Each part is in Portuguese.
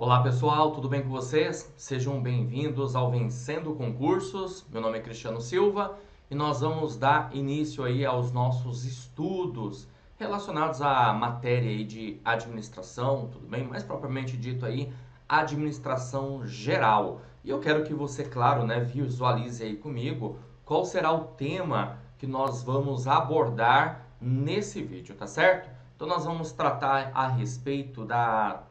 Olá pessoal, tudo bem com vocês? Sejam bem-vindos ao Vencendo Concursos. Meu nome é Cristiano Silva e nós vamos dar início aí aos nossos estudos relacionados à matéria aí de administração, tudo bem? Mais propriamente dito aí, administração geral. E eu quero que você, claro, né, visualize aí comigo qual será o tema que nós vamos abordar nesse vídeo, tá certo? Então, nós vamos tratar a respeito da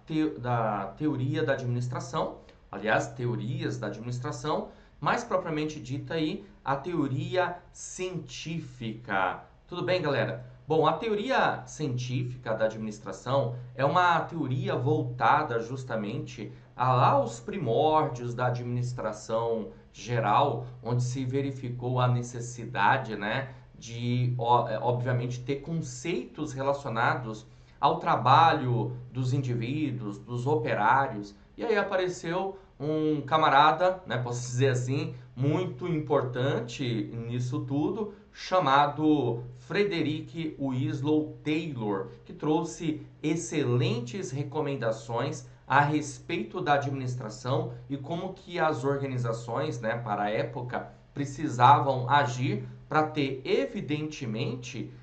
teoria da administração, aliás, teorias da administração, mais propriamente dita aí, a teoria científica. Tudo bem, galera? Bom, a teoria científica da administração é uma teoria voltada justamente aos primórdios da administração geral, onde se verificou a necessidade, né, de, obviamente, ter conceitos relacionados ao trabalho dos indivíduos, dos operários. E aí apareceu um camarada, né, posso dizer assim, muito importante nisso tudo, chamado Frederick Winslow Taylor, que trouxe excelentes recomendações a respeito da administração e como que as organizações, né, para a época, precisavam agir para ter, evidentemente,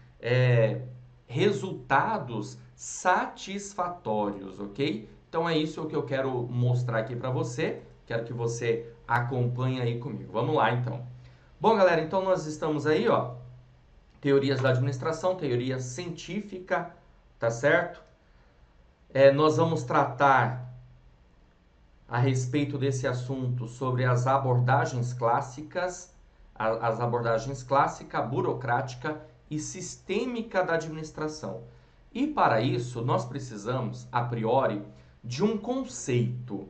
resultados satisfatórios, ok? Então é isso que eu quero mostrar aqui para você. Quero que você acompanhe aí comigo. Vamos lá, então. Bom, galera, então nós estamos aí, ó, teorias da administração, teoria científica, tá certo? Nós vamos tratar a respeito desse assunto sobre as abordagens clássicas, burocrática e sistêmica da administração. E para isso, nós precisamos, a priori, de um conceito.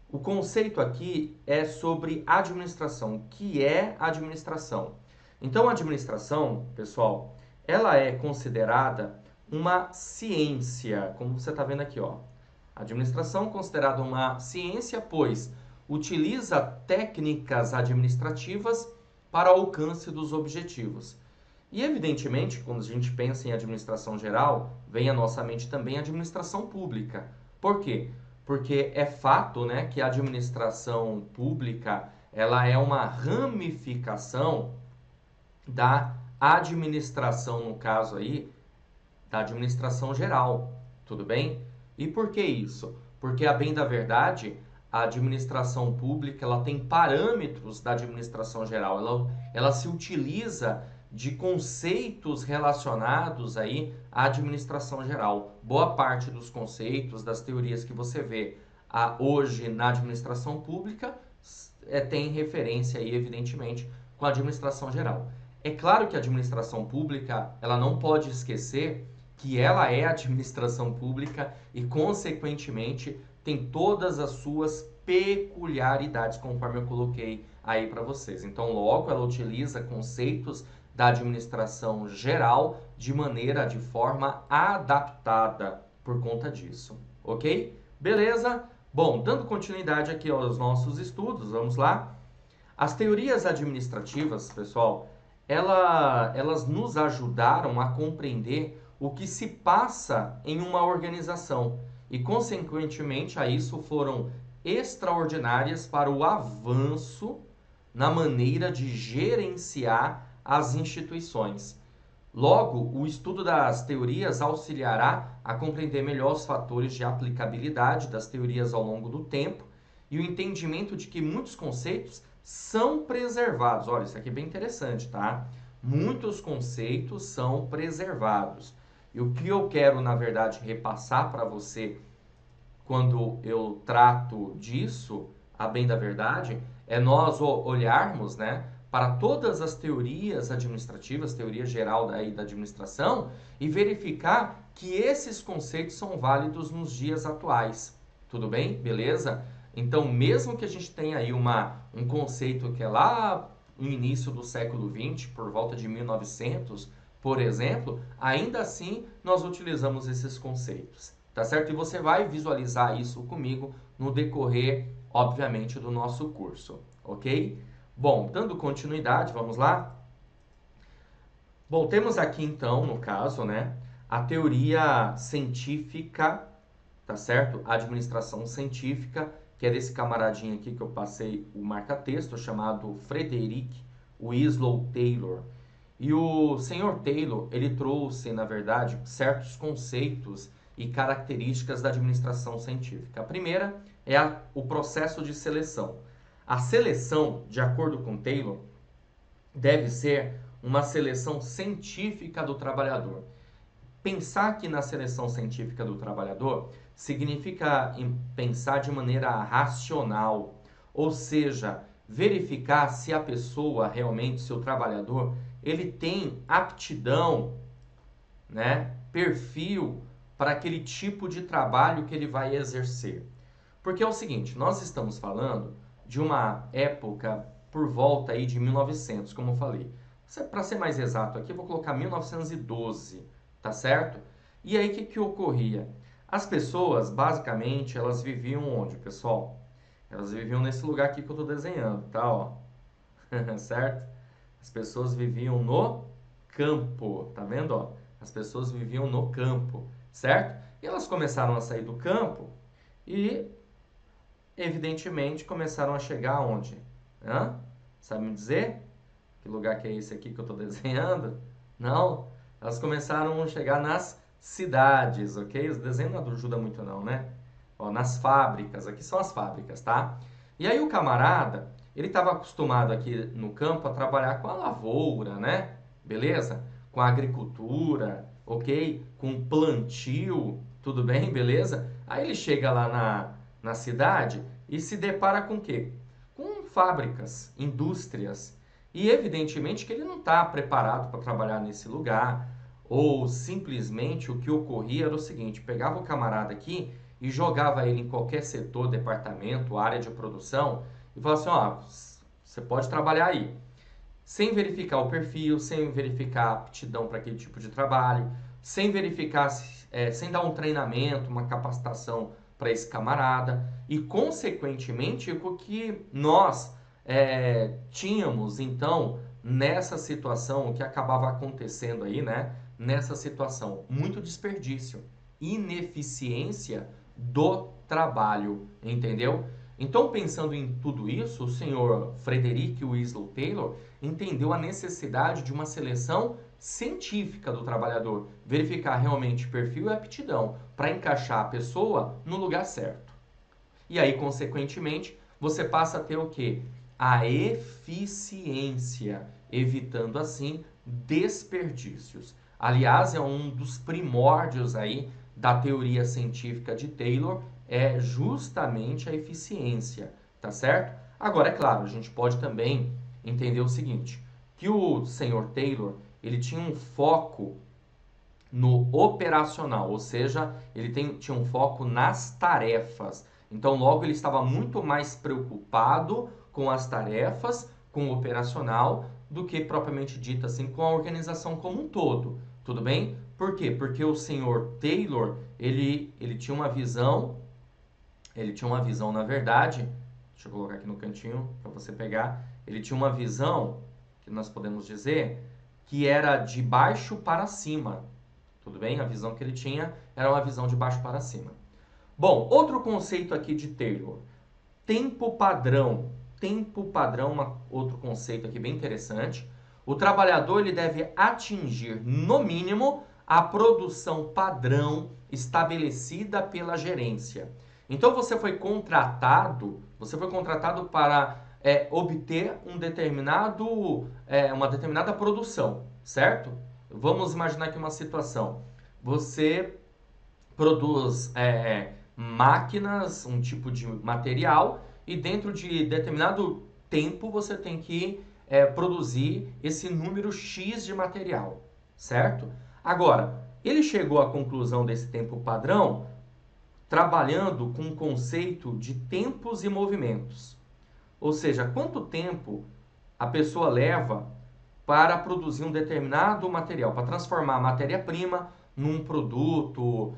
O conceito aqui é sobre administração. O que é administração? Então, a administração, pessoal, ela é considerada uma ciência, como você está vendo aqui, ó. Administração considerada uma ciência, pois utiliza técnicas administrativas para o alcance dos objetivos. E, evidentemente, quando a gente pensa em administração geral, vem à nossa mente também a administração pública. Por quê? Porque é fato, né, que a administração pública ela é uma ramificação da administração, no caso aí, da administração geral. Tudo bem? E por que isso? Porque, a bem da verdade, a administração pública ela tem parâmetros da administração geral. Ela se utiliza de conceitos relacionados aí à administração geral. Boa parte dos conceitos, das teorias que você vê hoje na administração pública tem referência aí, evidentemente, com a administração geral. É claro que a administração pública ela não pode esquecer que ela é administração pública e, consequentemente, tem todas as suas peculiaridades, conforme eu coloquei aí para vocês. Então, logo, ela utiliza conceitos da administração geral de forma adaptada por conta disso, ok? Beleza? Bom, dando continuidade aqui aos nossos estudos, vamos lá. As teorias administrativas, pessoal, elas nos ajudaram a compreender o que se passa em uma organização e, consequentemente, a isso foram extraordinárias para o avanço na maneira de gerenciar as instituições. Logo, o estudo das teorias auxiliará a compreender melhor os fatores de aplicabilidade das teorias ao longo do tempo e o entendimento de que muitos conceitos são preservados. Olha, isso aqui é bem interessante, tá? Muitos conceitos são preservados. E o que eu quero, na verdade, repassar para você quando eu trato disso, a bem da verdade, é nós olharmos, né, para todas as teorias administrativas, teoria geral da administração, e verificar que esses conceitos são válidos nos dias atuais. Tudo bem? Beleza? Então, mesmo que a gente tenha aí um conceito que é lá no início do século XX, por volta de 1900, por exemplo, ainda assim nós utilizamos esses conceitos, tá certo? E você vai visualizar isso comigo no decorrer, obviamente, do nosso curso, ok? Bom, dando continuidade, vamos lá? Bom, temos aqui então, no caso, né, a teoria científica tá certo? Administração científica, que é desse camaradinho aqui que eu passei o marca-texto, chamado Frederick Winslow Taylor. E o senhor Taylor, ele trouxe, na verdade, certos conceitos e características da administração científica. A primeira é o processo de seleção. A seleção, de acordo com Taylor, deve ser uma seleção científica do trabalhador. Pensar que na seleção científica do trabalhador significa pensar de maneira racional, ou seja, verificar se a pessoa realmente, se o trabalhador, ele tem aptidão, né, perfil para aquele tipo de trabalho que ele vai exercer. Porque é o seguinte, nós estamos falando de uma época por volta aí de 1900, como eu falei. Para ser mais exato aqui, eu vou colocar 1912, tá certo? E aí, o que ocorria? As pessoas, basicamente, elas viviam onde, pessoal? Elas viviam nesse lugar aqui que eu estou desenhando, tá? Ó. Certo? As pessoas viviam no campo, tá vendo? Ó? As pessoas viviam no campo, certo? E elas começaram a sair do campo e, evidentemente, começaram a chegar aonde? Hã? Sabe me dizer? Que lugar que é esse aqui que eu estou desenhando? Não? Elas começaram a chegar nas cidades, ok? O desenho não ajuda muito não, né? Ó, nas fábricas, aqui são as fábricas, tá? E aí o camarada, ele estava acostumado aqui no campo a trabalhar com a lavoura, né? Beleza? Com a agricultura, ok? Com plantio, tudo bem? Beleza? Aí ele chega lá na cidade e se depara com o quê? Com fábricas, indústrias. E evidentemente que ele não está preparado para trabalhar nesse lugar. Ou simplesmente o que ocorria era o seguinte, pegava o camarada aqui e jogava ele em qualquer setor, departamento, área de produção e falava assim, ó, você pode trabalhar aí. Sem verificar o perfil, sem verificar a aptidão para aquele tipo de trabalho, sem verificar, sem dar um treinamento, uma capacitação para esse camarada e, consequentemente, o que nós tínhamos, então, nessa situação, o que acabava acontecendo aí, né? Nessa situação, muito desperdício, ineficiência do trabalho, entendeu? Então, pensando em tudo isso, o senhor Frederick Winslow Taylor entendeu a necessidade de uma seleção científica do trabalhador, verificar realmente perfil e aptidão para encaixar a pessoa no lugar certo. E aí, consequentemente, você passa a ter o quê? A eficiência, evitando assim desperdícios. Aliás, é um dos primórdios aí da teoria científica de Taylor, é justamente a eficiência, tá certo? Agora, é claro, a gente pode também entender o seguinte, que o senhor Taylor, ele tinha um foco no operacional, ou seja, ele tinha um foco nas tarefas. Então, logo, ele estava muito mais preocupado com as tarefas, com o operacional, do que propriamente dito assim, com a organização como um todo. Tudo bem? Por quê? Porque o senhor Taylor, ele tinha uma visão, na verdade, deixa eu colocar aqui no cantinho para você pegar, ele tinha uma visão, que nós podemos dizer, que era de baixo para cima. Tudo bem? A visão que ele tinha era uma visão de baixo para cima. Bom, outro conceito aqui de Taylor. Tempo padrão. Tempo padrão, outro conceito aqui bem interessante. O trabalhador ele deve atingir, no mínimo, a produção padrão estabelecida pela gerência. Então, você foi contratado para obter uma determinada produção, certo? Vamos imaginar aqui uma situação. Você produz máquinas, um tipo de material, e dentro de determinado tempo você tem que produzir esse número X de material, certo? Agora, ele chegou à conclusão desse tempo padrão trabalhando com o conceito de tempos e movimentos. Ou seja, quanto tempo a pessoa leva para produzir um determinado material, para transformar a matéria-prima num produto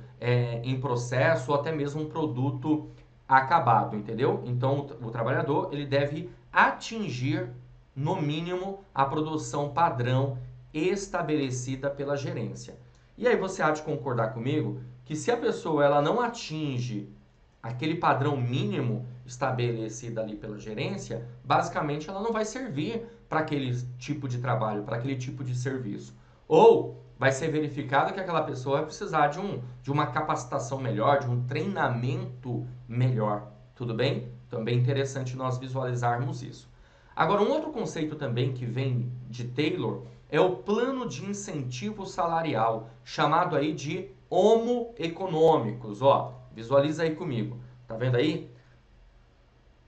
em processo ou até mesmo um produto acabado, entendeu? Então, o trabalhador ele deve atingir, no mínimo, a produção padrão estabelecida pela gerência. E aí você há de concordar comigo que se a pessoa ela não atinge aquele padrão mínimo estabelecido ali pela gerência, basicamente ela não vai servir para aquele tipo de trabalho, para aquele tipo de serviço. Ou vai ser verificado que aquela pessoa vai precisar de uma capacitação melhor, de um treinamento melhor. Tudo bem? Também é interessante nós visualizarmos isso. Agora, um outro conceito também que vem de Taylor é o plano de incentivo salarial, chamado aí de homo econômicos. Ó, visualiza aí comigo. Tá vendo aí?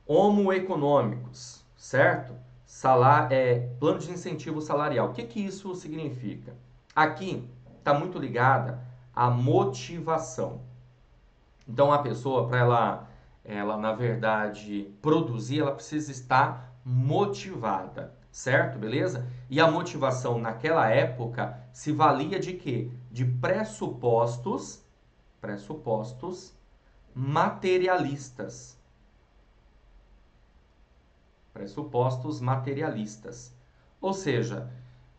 Homo econômicos, certo? Plano de incentivo salarial. O que que isso significa? Aqui está muito ligada à motivação. Então, a pessoa, para ela, na verdade, produzir, ela precisa estar motivada, certo? Beleza? E a motivação naquela época se valia de quê? De pressupostos materialistas. Pressupostos materialistas. Ou seja,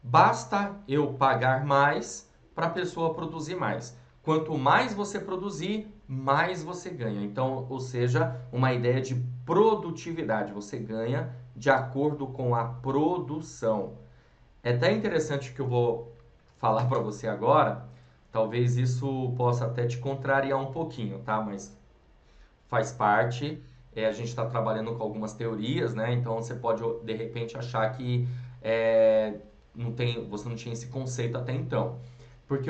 basta eu pagar mais para a pessoa produzir mais. Quanto mais você produzir, mais você ganha. Então, ou seja, uma ideia de produtividade. Você ganha de acordo com a produção. É até interessante que eu vou falar para você agora. Talvez isso possa até te contrariar um pouquinho, tá? Mas faz parte. A gente está trabalhando com algumas teorias, né? Então você pode de repente achar que você não tinha esse conceito até então. Porque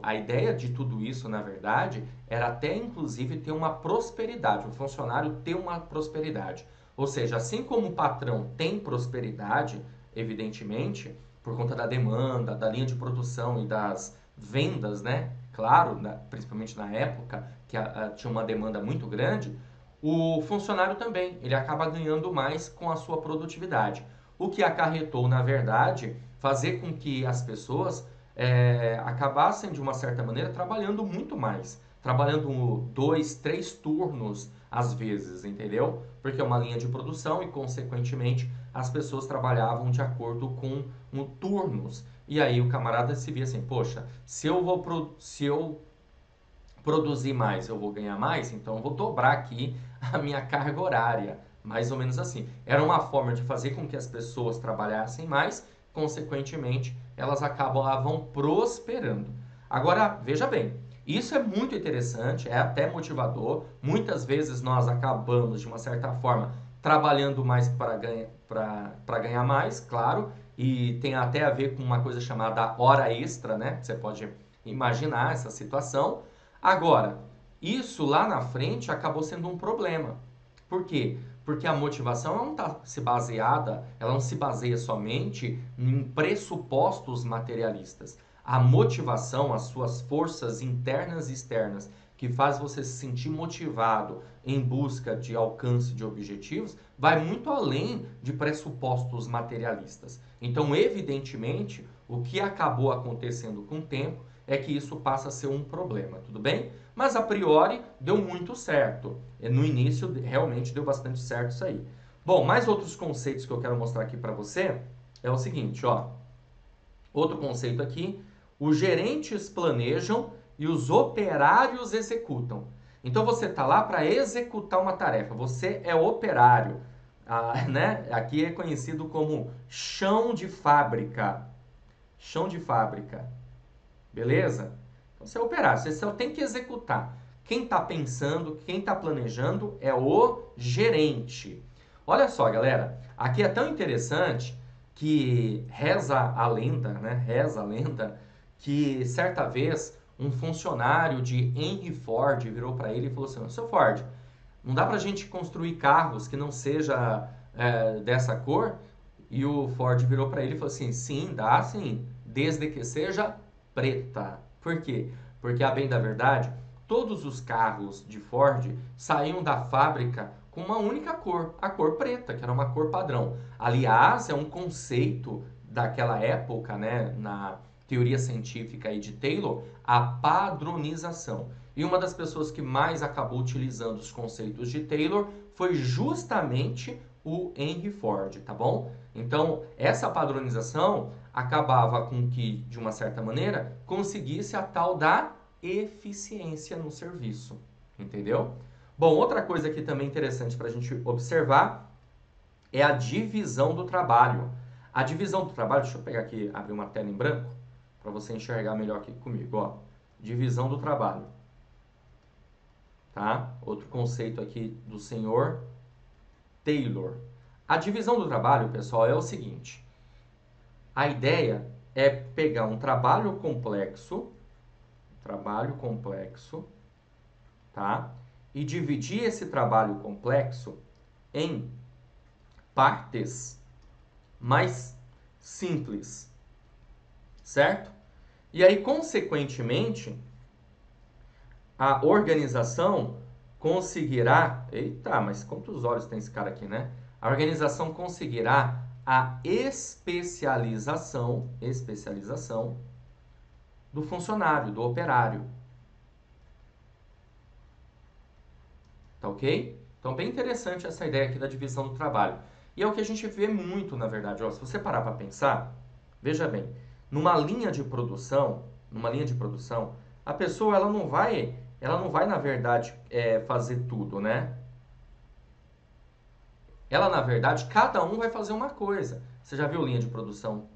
a ideia de tudo isso, na verdade, era até inclusive ter uma prosperidade, o funcionário ter uma prosperidade. Ou seja, assim como o patrão tem prosperidade, evidentemente, por conta da demanda, da linha de produção e das vendas, né? Claro, principalmente na época, que tinha uma demanda muito grande, o funcionário também, ele acaba ganhando mais com a sua produtividade. O que acarretou, na verdade, fazer com que as pessoas acabassem, de uma certa maneira, trabalhando muito mais. Trabalhando 2, 3 turnos às vezes, entendeu? Porque é uma linha de produção e, consequentemente, as pessoas trabalhavam de acordo com turnos. E aí o camarada se via assim, poxa, se eu produzir mais, eu vou ganhar mais, então eu vou dobrar aqui a minha carga horária. Mais ou menos assim. Era uma forma de fazer com que as pessoas trabalhassem mais, consequentemente, elas acabavam prosperando. Agora, veja bem, isso é muito interessante, é até motivador. Muitas vezes nós acabamos, de uma certa forma, trabalhando mais para ganhar mais, claro, e tem até a ver com uma coisa chamada hora extra, né? Você pode imaginar essa situação. Agora, isso lá na frente acabou sendo um problema. Por quê? Porque a motivação ela não se baseia somente em pressupostos materialistas. A motivação, as suas forças internas e externas, que faz você se sentir motivado em busca de alcance de objetivos, vai muito além de pressupostos materialistas. Então, evidentemente, o que acabou acontecendo com o tempo é que isso passa a ser um problema, tudo bem? Mas a priori deu muito certo. No início realmente deu bastante certo isso aí. Bom, mais outros conceitos que eu quero mostrar aqui para você é o seguinte, ó. Outro conceito aqui, os gerentes planejam e os operários executam. Então você está lá para executar uma tarefa, você é operário, né? Aqui é conhecido como chão de fábrica. Chão de fábrica. Beleza? Então você é operário, você só tem que executar. Quem está pensando, quem está planejando é o gerente. Olha só, galera, aqui é tão interessante que reza a lenda, né? Reza a lenda que certa vez um funcionário de Henry Ford virou para ele e falou assim: Seu Ford, não dá para a gente construir carros que não seja dessa cor? E o Ford virou para ele e falou assim: Sim, dá sim, desde que seja preta. Por quê? Porque, a bem da verdade, todos os carros de Ford saíam da fábrica com uma única cor, a cor preta, que era uma cor padrão. Aliás, é um conceito daquela época, né, na teoria científica aí de Taylor, a padronização. E uma das pessoas que mais acabou utilizando os conceitos de Taylor foi justamente o Henry Ford, tá bom? Então, essa padronização acabava com que, de uma certa maneira, conseguisse a tal da eficiência no serviço, entendeu? Bom, outra coisa aqui também interessante para a gente observar é a divisão do trabalho. A divisão do trabalho, deixa eu pegar aqui, abrir uma tela em branco, para você enxergar melhor aqui comigo, ó. Divisão do trabalho, tá? Outro conceito aqui do senhor Taylor. A divisão do trabalho, pessoal, é o seguinte. A ideia é pegar um trabalho complexo, tá? E dividir esse trabalho complexo em partes mais simples, certo? E aí, consequentemente, a organização conseguirá... Eita, mas quantos olhos tem esse cara aqui, né? A organização conseguirá a especialização do funcionário, do operário. Tá ok? Então, bem interessante essa ideia aqui da divisão do trabalho. E é o que a gente vê muito, na verdade. Ó, se você parar para pensar, veja bem, numa linha de produção, a pessoa ela não vai, na verdade, fazer tudo, né? Ela, na verdade, cada um vai fazer uma coisa. Você já viu linha de produção?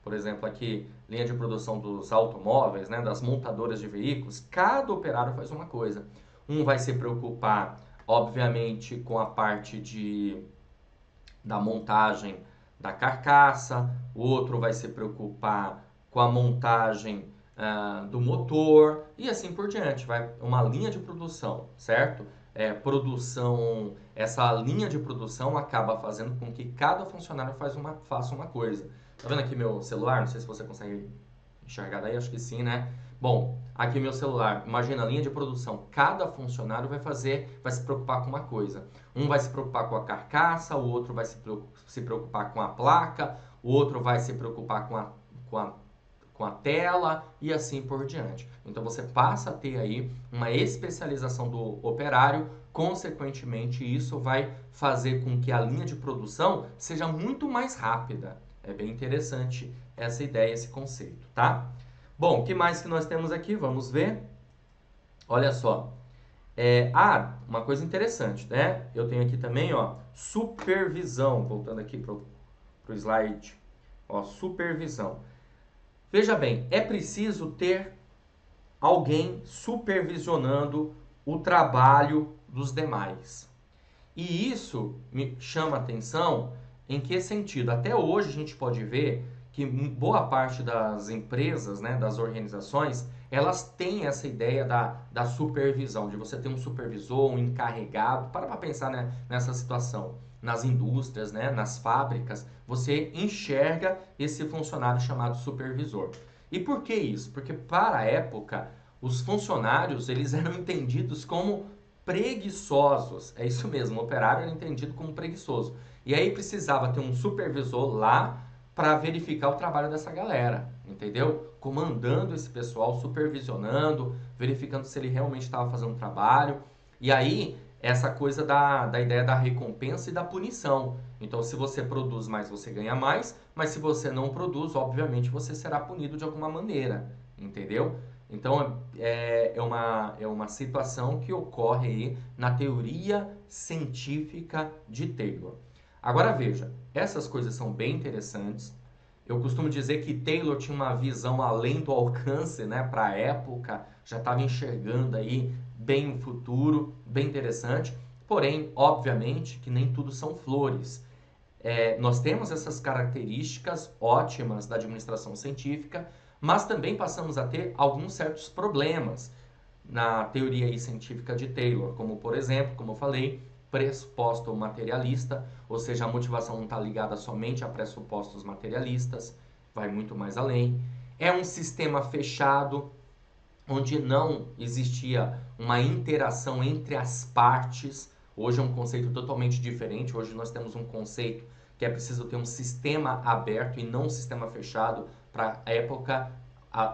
Por exemplo, aqui, linha de produção dos automóveis, né, das montadoras de veículos, cada operário faz uma coisa. Um vai se preocupar, obviamente, com a parte da montagem da carcaça, o outro vai se preocupar com a montagem do motor e assim por diante. Vai uma linha de produção, certo? Essa linha de produção acaba fazendo com que cada funcionário faça uma coisa. Tá vendo aqui meu celular? Não sei se você consegue enxergar daí, acho que sim, né? Bom, aqui meu celular, imagina a linha de produção, cada funcionário vai se preocupar com uma coisa. Um vai se preocupar com a carcaça, o outro vai se preocupar com a placa, o outro vai se preocupar com a tela e assim por diante. Então você passa a ter aí uma especialização do operário, consequentemente isso vai fazer com que a linha de produção seja muito mais rápida. É bem interessante essa ideia, esse conceito, tá? Bom, o que mais que nós temos aqui? Vamos ver. Olha só. Uma coisa interessante, né? Eu tenho aqui também, ó, supervisão. Voltando aqui pro slide. Ó, supervisão. Veja bem, é preciso ter alguém supervisionando o trabalho dos demais. E isso me chama a atenção em que sentido? Até hoje a gente pode ver que boa parte das empresas, né, das organizações, elas têm essa ideia da supervisão, de você ter um supervisor, um encarregado. Para pensar, né, nessa situação. Nas indústrias, né, nas fábricas, você enxerga esse funcionário chamado supervisor. E por que isso? Porque para a época, os funcionários eles eram entendidos como preguiçosos. É isso mesmo, o operário era entendido como preguiçoso. E aí precisava ter um supervisor lá para verificar o trabalho dessa galera, entendeu? Comandando esse pessoal, supervisionando, verificando se ele realmente estava fazendo o trabalho. E aí, essa coisa da ideia da recompensa e da punição. Então, se você produz mais, você ganha mais, mas se você não produz, obviamente, você será punido de alguma maneira, entendeu? Então, é uma situação que ocorre aí na teoria científica de Taylor. Agora veja, essas coisas são bem interessantes. Eu costumo dizer que Taylor tinha uma visão além do alcance, né, para a época, já estava enxergando aí bem o futuro, bem interessante. Porém, obviamente, que nem tudo são flores. Nós temos essas características ótimas da administração científica, mas também passamos a ter alguns certos problemas na teoria aí científica de Taylor, como por exemplo, como eu falei, pressuposto materialista, ou seja, a motivação não está ligada somente a pressupostos materialistas, vai muito mais além. É um sistema fechado, onde não existia uma interação entre as partes. Hoje é um conceito totalmente diferente. Hoje nós temos um conceito que é preciso ter um sistema aberto e não um sistema fechado. Para a época,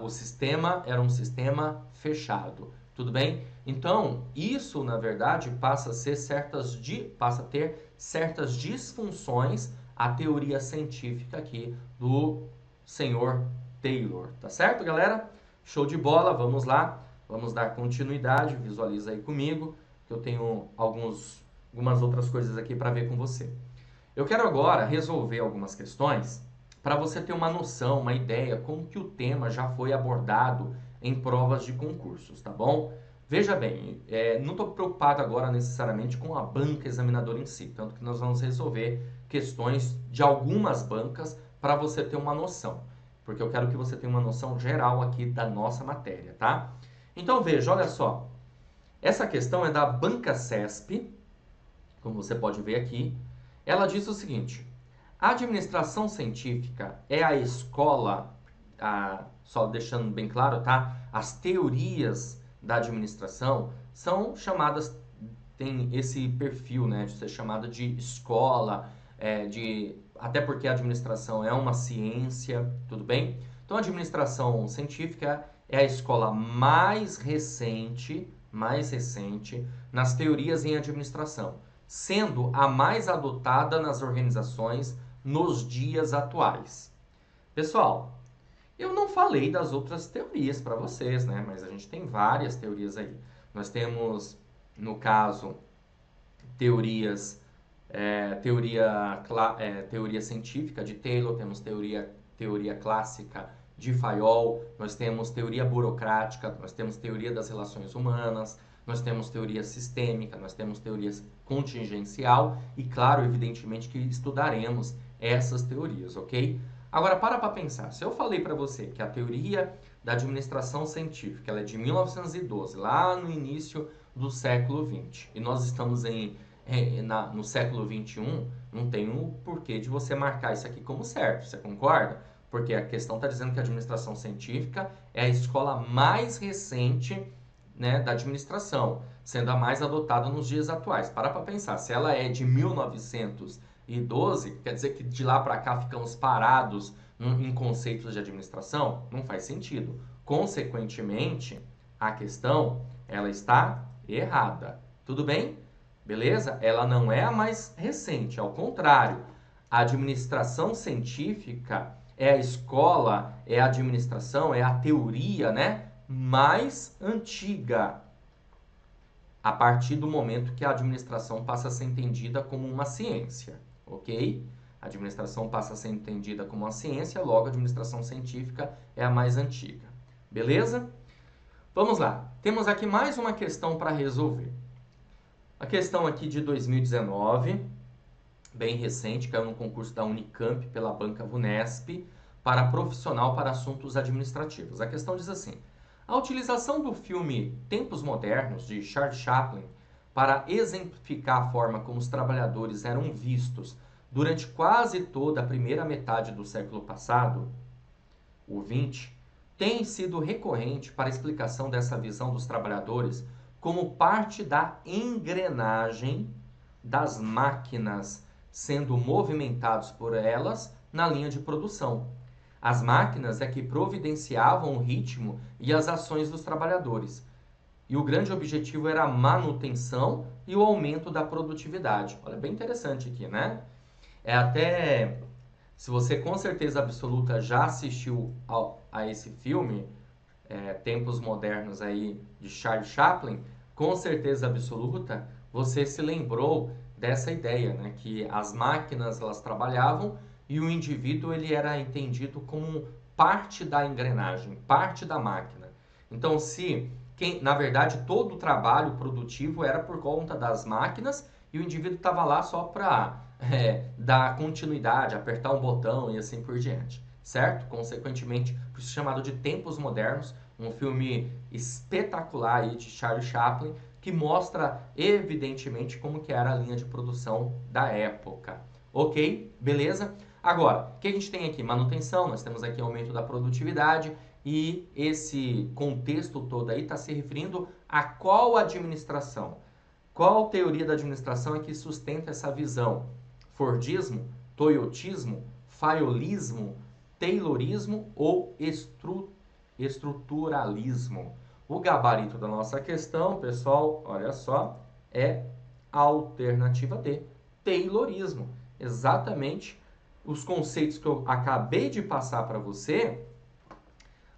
o sistema era um sistema fechado. Tudo bem? Então, isso, na verdade, passa a ter certas disfunções a teoria científica aqui do senhor Taylor. Tá certo, galera? Show de bola, vamos lá. Vamos dar continuidade, visualiza aí comigo, que eu tenho algumas outras coisas aqui para ver com você. Eu quero agora resolver algumas questões para você ter uma noção, uma ideia, como que o tema já foi abordado em provas de concursos, tá bom? Veja bem, não estou preocupado agora necessariamente com a banca examinadora em si, tanto que nós vamos resolver questões de algumas bancas para você ter uma noção, porque eu quero que você tenha uma noção geral aqui da nossa matéria, tá? Então veja, olha só, essa questão é da Banca CESP, como você pode ver aqui. Ela diz o seguinte: a administração científica é a escola, só deixando bem claro, tá? As teorias da administração são chamadas, tem esse perfil, né, de ser chamada de escola, até porque a administração é uma ciência, tudo bem? Então, a administração científica é a escola mais recente nas teorias em administração, sendo a mais adotada nas organizações nos dias atuais. Pessoal, eu não falei das outras teorias para vocês, né? Mas a gente tem várias teorias aí. Nós temos, no caso, teoria científica de Taylor, temos teoria clássica de Fayol, nós temos teoria burocrática, nós temos teoria das relações humanas, nós temos teoria sistêmica, nós temos teoria contingencial e, claro, evidentemente que estudaremos essas teorias, ok? Agora, para pensar. Se eu falei para você que a teoria da administração científica ela é de 1912, lá no início do século XX, e nós estamos no século XXI, não tem um porquê de você marcar isso aqui como certo, você concorda? Porque a questão está dizendo que a administração científica é a escola mais recente, né, da administração, sendo a mais adotada nos dias atuais. Para pensar, se ela é de 1912, quer dizer que de lá para cá ficamos parados em conceitos de administração? Não faz sentido. Consequentemente, a questão ela está errada. Tudo bem? Beleza? Ela não é a mais recente, ao contrário. A administração científica é a escola, é a administração, é a teoria, né, mais antiga, a partir do momento que a administração passa a ser entendida como uma ciência, ok? A administração passa a ser entendida como uma ciência, logo a administração científica é a mais antiga. Beleza? Vamos lá. Temos aqui mais uma questão para resolver. A questão aqui de 2019, bem recente, caiu no concurso da Unicamp pela banca VUNESP, para profissional para assuntos administrativos. A questão diz assim: a utilização do filme Tempos Modernos, de Charles Chaplin, para exemplificar a forma como os trabalhadores eram vistos durante quase toda a primeira metade do século passado, o 20, tem sido recorrente para a explicação dessa visão dos trabalhadores como parte da engrenagem das máquinas sendo movimentados por elas na linha de produção. As máquinas é que providenciavam o ritmo e as ações dos trabalhadores. E o grande objetivo era a manutenção e o aumento da produtividade. Olha, bem interessante aqui, né? Se você com certeza absoluta já assistiu a esse filme, Tempos Modernos aí, de Charles Chaplin, com certeza absoluta, você se lembrou dessa ideia, né? Que as máquinas, elas trabalhavam e o indivíduo ele era entendido como parte da engrenagem, parte da máquina. Então, na verdade, todo o trabalho produtivo era por conta das máquinas e o indivíduo estava lá só para dar continuidade, apertar um botão e assim por diante, certo? Consequentemente, por isso chamado de Tempos Modernos, um filme espetacular aí de Charles Chaplin, que mostra evidentemente como que era a linha de produção da época. Ok? Beleza? Agora, o que a gente tem aqui? Manutenção, nós temos aqui aumento da produtividade e esse contexto todo aí está se referindo a qual administração? Qual teoria da administração é que sustenta essa visão? Fordismo, toyotismo, fayolismo, taylorismo ou estruturalismo? O gabarito da nossa questão, pessoal, olha só, é a alternativa D, taylorismo. Exatamente os conceitos que eu acabei de passar para você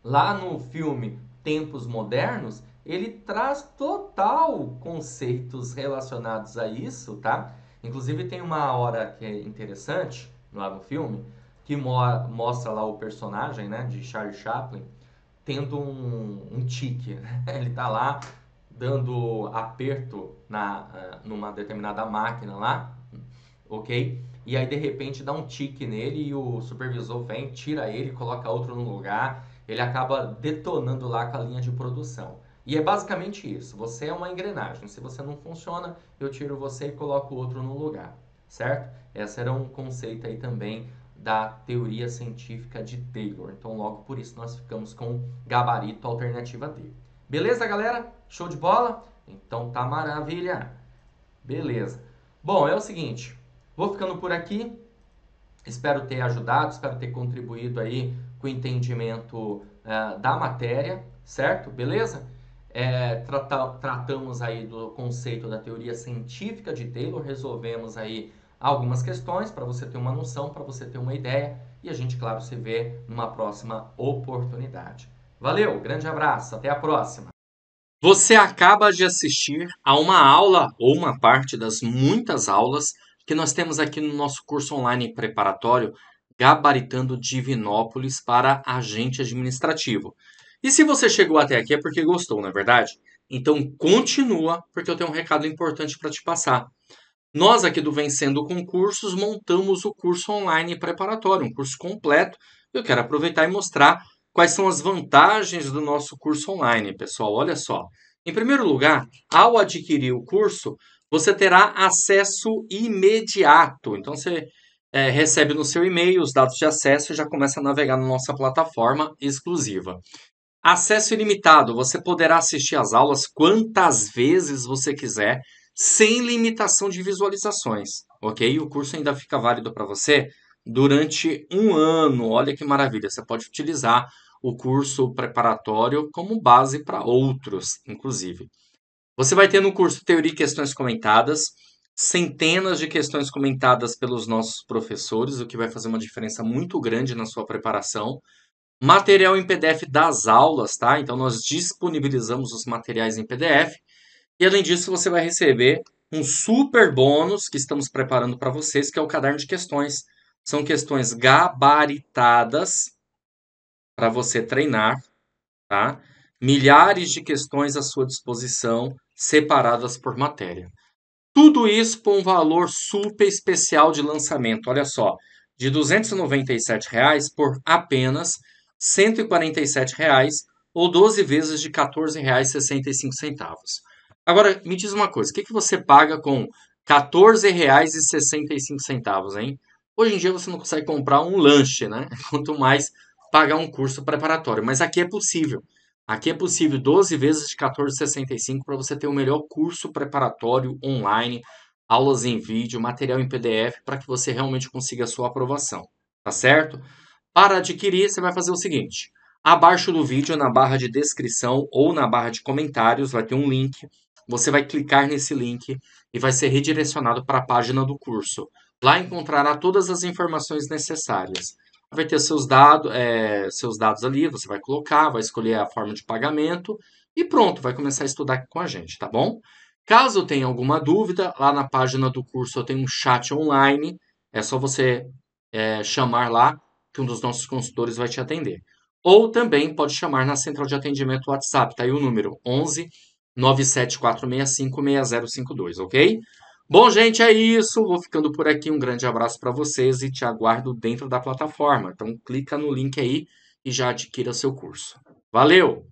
Lá no filme Tempos Modernos, ele traz total conceitos relacionados a isso, tá? Inclusive tem uma hora que é interessante lá no filme, que mostra lá o personagem, né, de Charlie Chaplin, tendo um tique, né? Ele tá lá dando aperto numa determinada máquina lá, ok? E aí de repente dá um tique nele e o supervisor vem, tira ele, coloca outro no lugar, ele acaba detonando lá com a linha de produção. E é basicamente isso, você é uma engrenagem, se você não funciona, eu tiro você e coloco outro no lugar, certo? Esse era um conceito aí também da teoria científica de Taylor. Então logo por isso nós ficamos com gabarito alternativa D. Beleza, galera? Show de bola? Então tá maravilha. Beleza. Bom, é o seguinte, vou ficando por aqui. Espero ter ajudado, espero ter contribuído aí com o entendimento da matéria, certo? Beleza? Tratamos aí do conceito da teoria científica de Taylor, resolvemos aí algumas questões para você ter uma noção, para você ter uma ideia e a gente, claro, se vê numa próxima oportunidade. Valeu, grande abraço, até a próxima! Você acaba de assistir a uma aula ou uma parte das muitas aulas que nós temos aqui no nosso curso online preparatório Gabaritando Divinópolis para Agente Administrativo. E se você chegou até aqui é porque gostou, não é verdade? Então continua, porque eu tenho um recado importante para te passar. Nós aqui do Vencendo Concursos montamos o curso online preparatório, um curso completo. Eu quero aproveitar e mostrar quais são as vantagens do nosso curso online, pessoal. Olha só. Em primeiro lugar, ao adquirir o curso, você terá acesso imediato. Então você recebe no seu e-mail os dados de acesso e já começa a navegar na nossa plataforma exclusiva. Acesso ilimitado. Você poderá assistir às aulas quantas vezes você quiser, sem limitação de visualizações, ok? O curso ainda fica válido para você durante um ano. Olha que maravilha! Você pode utilizar o curso preparatório como base para outros, inclusive. Você vai ter no curso Teoria e Questões Comentadas, centenas de questões comentadas pelos nossos professores, o que vai fazer uma diferença muito grande na sua preparação. Material em PDF das aulas, tá? Então nós disponibilizamos os materiais em PDF. E além disso, você vai receber um super bônus que estamos preparando para vocês, que é o caderno de questões. São questões gabaritadas para você treinar, tá? Milhares de questões à sua disposição, separadas por matéria. Tudo isso por um valor super especial de lançamento. Olha só, de R$ 297 por apenas R$ 147 ou 12 vezes de R$ 14,65. Agora, me diz uma coisa, o que você paga com R$ 14,65, hein? Hoje em dia você não consegue comprar um lanche, né? Quanto mais pagar um curso preparatório. Mas aqui é possível. Aqui é possível 12 vezes de R$ 14,65 para você ter o melhor curso preparatório online, aulas em vídeo, material em PDF, para que você realmente consiga a sua aprovação. Tá certo? Para adquirir, você vai fazer o seguinte: abaixo do vídeo, na barra de descrição ou na barra de comentários, vai ter um link. Você vai clicar nesse link e vai ser redirecionado para a página do curso. Lá encontrará todas as informações necessárias. Vai ter seus dados ali, você vai colocar, vai escolher a forma de pagamento e pronto, vai começar a estudar com a gente, tá bom? Caso tenha alguma dúvida, lá na página do curso eu tenho um chat online, é só você chamar lá que um dos nossos consultores vai te atender. Ou também pode chamar na central de atendimento WhatsApp, tá aí o número 11 97465 6052, ok? Bom, gente, é isso. Vou ficando por aqui. Um grande abraço para vocês e te aguardo dentro da plataforma. Então, clica no link aí e já adquira seu curso. Valeu!